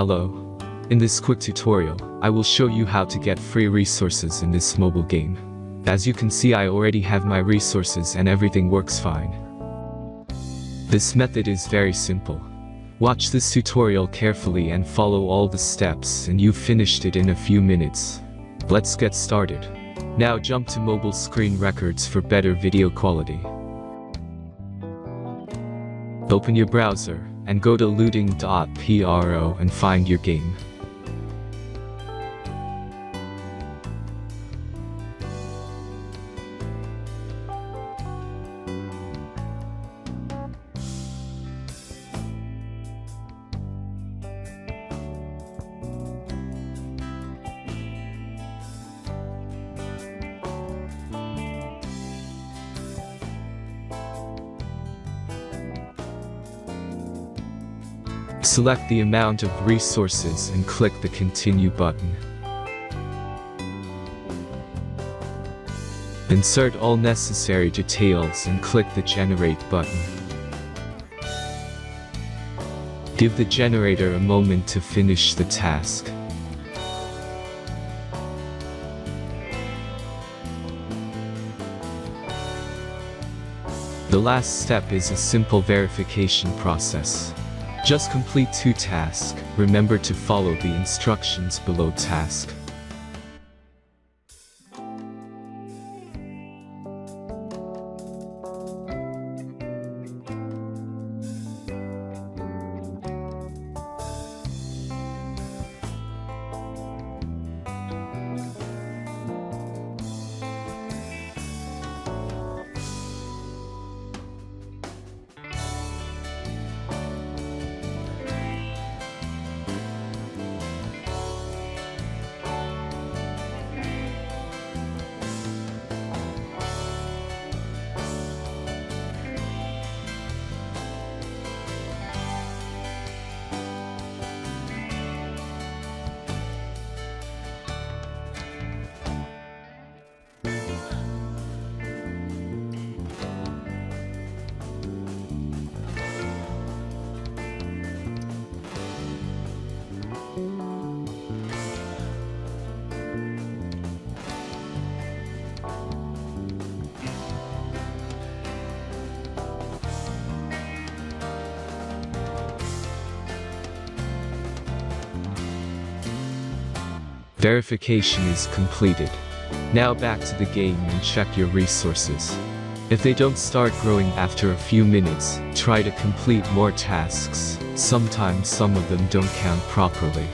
Hello. In this quick tutorial, I will show you how to get free resources in this mobile game. As you can see, I already have my resources and everything works fine. This method is very simple. Watch this tutorial carefully and follow all the steps and you've finished it in a few minutes. Let's get started. Now jump to mobile screen records for better video quality. Open your browser and go to looting.pro and find your game. Select the amount of resources and click the Continue button. Insert all necessary details and click the Generate button. Give the generator a moment to finish the task. The last step is a simple verification process. Just complete 2 tasks. Remember to follow the instructions below task. Verification is completed. Now back to the game and check your resources. If they don't start growing after a few minutes, try to complete more tasks. Sometimes some of them don't count properly.